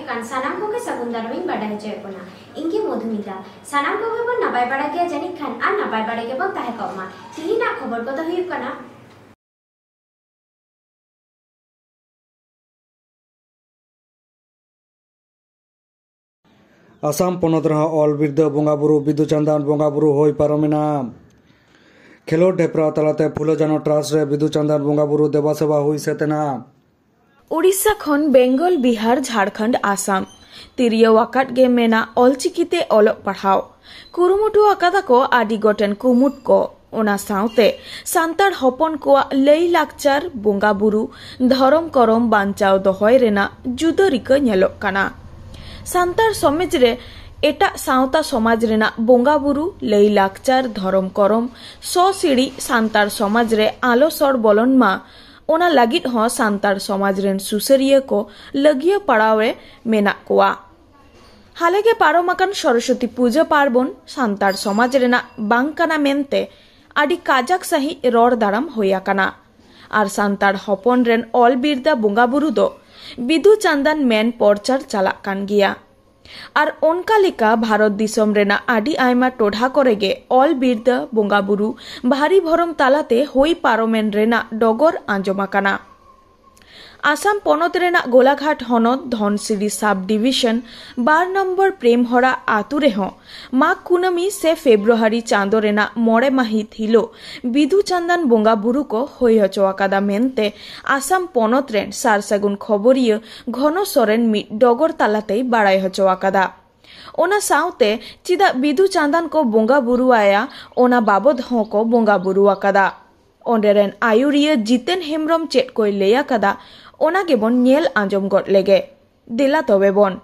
kan sanam ko ke sagun darwing badai hoye kona inge Madhumita sanam ko bon napai bada gaya janik khan ar napai bada ge bon tahe kauma tihina khobor ko to huyuk kana Assam पनत रहा all Birda बोंगा बुरु बिदु चंदन बोंगा बुरु होई पारमिना खेलोड ढेपरा तलाते फुलो जानो trust रे बिदु चंदन बोंगा बुरु देवा सेवा हुई सेतेना उड़ीसा खन बेंगल बिहार झारखंड आसाम तिरियो वाकाट गे मेना ऑलचिकीते ओलक पढ़ाव कुरुमुटु आकादा को आदि गोटेन कुमुट को ओना साउते सांतार हपन को लई लाकचार बोंगा बुरु धरम करम बांचाव दोहय रेना जुदो रिका नेलोक काना सांतार समाज रे एटा सावता समाज रेना बोंगा बुरु लई लाकचार धरम करम सीढ़ी सांतार समाज रे आलो सर बोलन मा ओना लागित हो सांतार समाज रेन सुसरिया को लगिया पड़ावे मेना कोआ हालेगे पारोमाकान सरस्वती पूजा पार्बन सांतार समाज रेना बांकाना मेनते आदि काजाक सही रोड दाराम होया काना आर सांतार हपन रेन ऑल बिरदा बोंगा बुरु दो बिदु चंदन मेन प्रचार चालाक कान गिया आर ओनका लेका भारत दिसम रेना आदि आयमा टोढ़ा करेगे ऑल बिरदा बोंगा बुरु भारी भरम तालाते होई पारोमेन रेना डगर आंजमाकाना Assam पनत Raina Golaghat हनत Dhansiri sub division 12 number प्रेमहरा आतु रेहो माघ कुनामी से फेब्रुआरी चांदो रेना मोड़े माहित हिलो बिदु चंदन बोंगा बुरु को होई हचोआकादा मेनते आसाम पनत रेन सारसागुन खबरिया घन सोरेन मिट डगर तालाते बाड़ाय हचोआकादा ओना साउते चिदा बिदु चंदन को बोंगा बुरु आया ओना बाबद हो को बोंगा बुरु आकादा ओंडेरेन आयुरिया जितेन हेमब्रम चेट कोई लेया कादा ओना गेबन नेल आंजम गट लेगे दिला तबे बन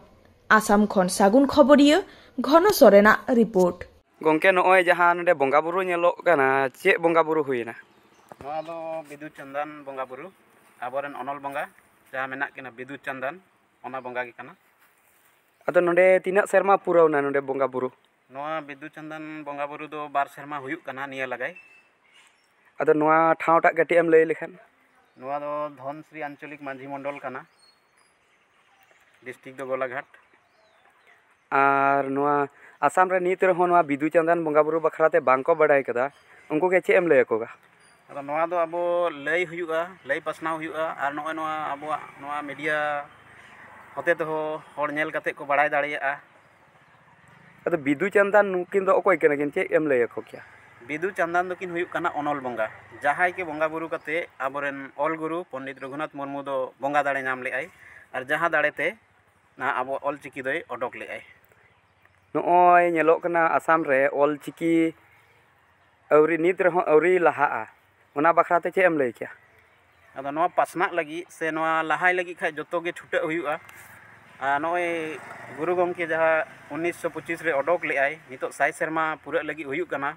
आसाम खन सागुन खबरिया घन सोरेना रिपोर्ट गंके नय जहां नडे बोंगा बुरु नेलोक काना चे बोंगा बुरु हुइना नोआ दो बिदु चंदन बोंगा बुरु आबोरेन अनल बोंगा जहां मेना किना बिदु चंदन ओना बोंगा गे काना अदो नडे तिना सेरमा पुरावना नडे बोंगा बुरु नोआ बिदु चंदन बोंगा बुरु दो 2 सेरमा हुयुक काना निया लगाय अदो नोआ ठावटा गटी एम लई लेखान नोआ दो धनश्री आंचलिक माझी मंडल काना डिस्ट्रिक्ट दो गोलाघाट आर नोआ आसाम रे नीत रहो नोआ बिदु चंदन बोंगा बुरु बखराते बांको बडाय कदा उनको के चे एम लई कोगा अदो नोआ दो अबो लई हुयुगा लई पसनाव हुयुगा आर नोय नोआ अबो नोआ मीडिया होते तो हर नेल कते को बडाय दाड़िया अदो बिदु चंदन नुकिन दो ओकोय केना किन चे एम लई को क्या बिदु चंदन दकिन हुयुक काना अनल बोंगा जहाय के बोंगा बुरु कते आबोरेन ऑल गुरु पंडित रघुनाथ मुर्मू दो बोंगा दाड़े नाम ले आय और जहां दाड़ेते ना आबो ऑल चिकी दोय ओडक ले आय नोय नेलोक काना आसाम रे ऑल चिकी औरी नीत रहो औरी लहा ओना बखराते चे एम लई क्या अदो नोआ पासना लगी से नोआ लहाय लगी खाय जतो गे छुटे हुयुआ नोय गुरु गमके जहां 1925 रे ओडक ले आय नितो 100 सेरमा पूरा लगी हुयुक काना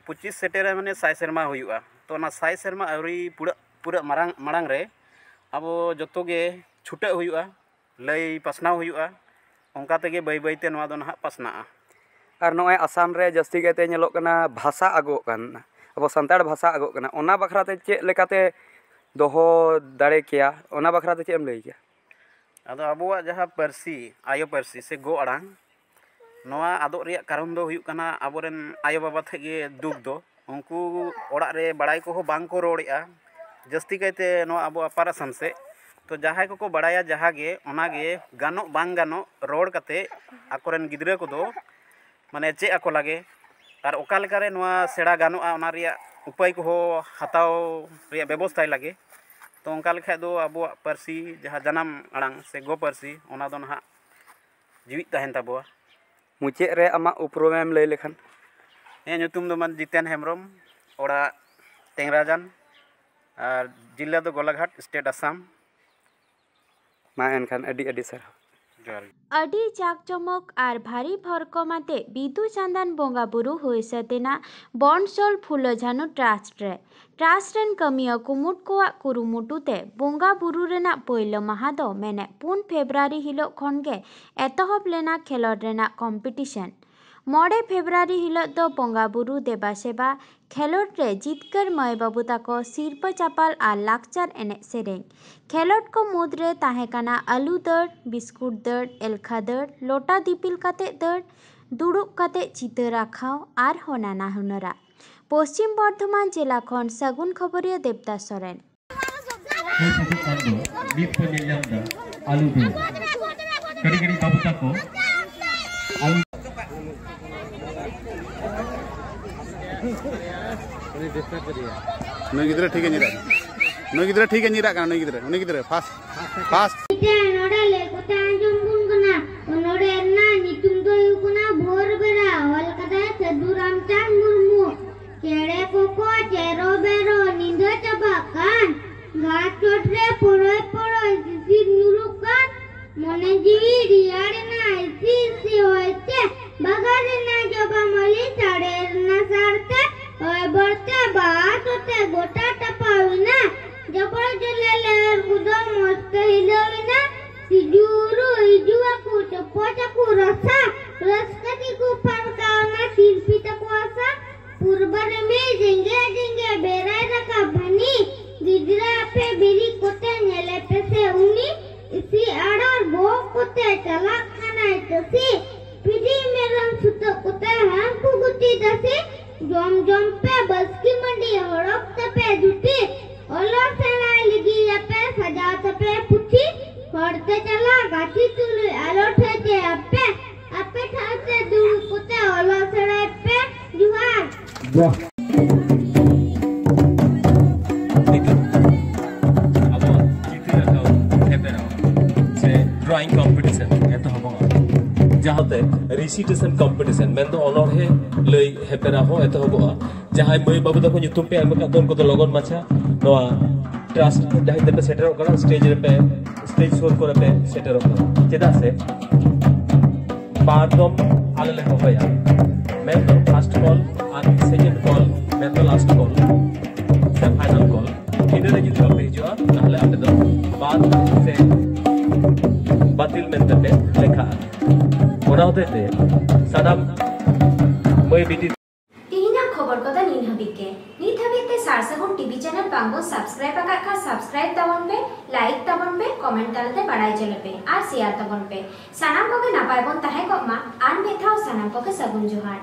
25 सेटेरे माने 100 सेरमा हुयुआ तो ना 100 सेरमा अवरी पूरा पूरा मारांग रे अब जतो गे छुटे हुयुआ लई पसनाव हुयुआ ओंका तेगे बै बैते नोआ दो ना पसना और नोय आसाम रे जस्ती गते नेलोक काना भाषा आगो कान अब संताड़ भाषा आगो काना ओना बखराते चे लेकाते दोहो दाड़े किया ओना बखराते चे एम लई किया अदो अबुआ जहां परसी आयो परसी से गो अड़ांग नोआ आदो रिया कारण दो हुयुक काना आबोरेन आयो बाबा थेगे दुख दो उनको ओड़ा रे बड़ाई को बांग को रोड़ेआ जस्ती कहते नोआ अबो अपार असम से तो जहां को बड़ाया जहागे ओनागे गानो बांग गानो रोड़ कते आकोरेन गिद्रा को दो माने चे आको लागे और ओका लेकारे नोआ सेड़ा गानोआ ओना रिया उपाय को हताव रिया व्यवस्था लगे तो ओंका लेखा दो अबो परसी जहां जनाम अड़ांग से गो परसी ओना दो ना जीवित तहन ताबोआ मुचे रे आमा उपरोमेम लई लेखान ᱧᱩᱛᱩᱢ ᱫᱚ मान जितेन हेम्ब्रम ओड़ा टेंगराजान और जिला दो गोलाघाट स्टेट आसाम मा एनखान अडी अडी सर अडी जाकजमक आर भारी भरकमाते बिदु चंदन बोंगा बुरु हुई सतेना बॉन्डसोल फुलो झानु ट्रास्ट रेन कमिया कुमुट कोआ कुरुमुटुते बोंगा बुरु रेना पहिलो माहा दो मेने 4 फेब्रुआरी हिलो खनगे एतहब लेना खेलोड रेना कम्पिटिशन मोड़े फेब्रुआरी हिलोग दो बोंगा बुरु देबा सेबा खेलोट रे जितकर माय बाबू ताको सिरपा चापाल और लाकचार एने सेरें खेलोट को मुद्रे ताहेकाना आलू दर बिस्कुट दर एलखा दर लोटा दिपिल काते दर दुड़ुब काते चितर आखाव और नाना हुनरा पश्चिम बर्धमान जिला खन सगुन खबरिया देवदास सोरेन आलू दर कड़ी कड़ी बाबू ताको नई गिद्रे ठीक है निरा का नई गिद्रे फास्ट नोडा ले कोता अंजुम गुना नोडे ना नितुम दो युकुना भोर बेरा हल कदा सदुराम चांद मुर्मू चेड़े कोको चेरो बेरो निंदो चबाकान घाट चोटरे पोरोय पोरोय सिर नुरुकान मने जीवी रियाड़े ना इसी होते बगारे ना जबा मली साड़े ना सारते ओए बढ़ते बात होते गोटा टपाविना जबड़ जले लेर कुदो मस्त हिलोविना सिजूरु इजुआ को चपोचा को रसकती को फरकावना सिरपिता को आसा पूर्वर में जिंगे बेराय रखा भनी गिजरा पे बिरी कोते नेले पे से उनी इसी आड़र बो कोते चला खाना तसी पिडी मेरम सुत कोते हम कुगुती दसी जम पे बस की मंडी हड़प तपे जुटी ओलो सेना लिगी पे सजा तपे पुथी पढ़ते चला गाची तुलु आलो ठेते अपे ठाते दूर कुते ओलो सेना पे जुहार वाह अब चित्र रखाओ हेपेराओ से ड्राइंग कंपटीशन एतो हबो जहाते रिसिटेशन कंपटीशन मेन दो ऑनर है लई हेपेरा हो एतो हबो जहां मई बाबू तको nyutum पे एम का दोन को लगन माछा नोआ ट्रस्ट दाहि पे सेटर करा स्टेज शो करे पे सेटर करा चेदा से बारदम आले ले होया मैं तो फर्स्ट कॉल और सेकंड कॉल मैं तो लास्ट कॉल से फाइनल कॉल इधर रे जुदी पे हिजुआ ताहले आपे दो बाद से बातिल मेंते पे लेखा ओना होते सादाम मई बिटी तिहिना खबर कदा नीन हबिके नीत हबिते सारसागुन टीवी चैनल बांगो सब्सक्राइब आका सब्सक्राइब ताबन पे लाइक ताबन पे कमेंट तालते बाड़ाय चले पे और शेयर ताबन पे सानाम कोगे नापाय बन ताहे को मा आन बेथाव सानाम कोगे सगुन जोहार।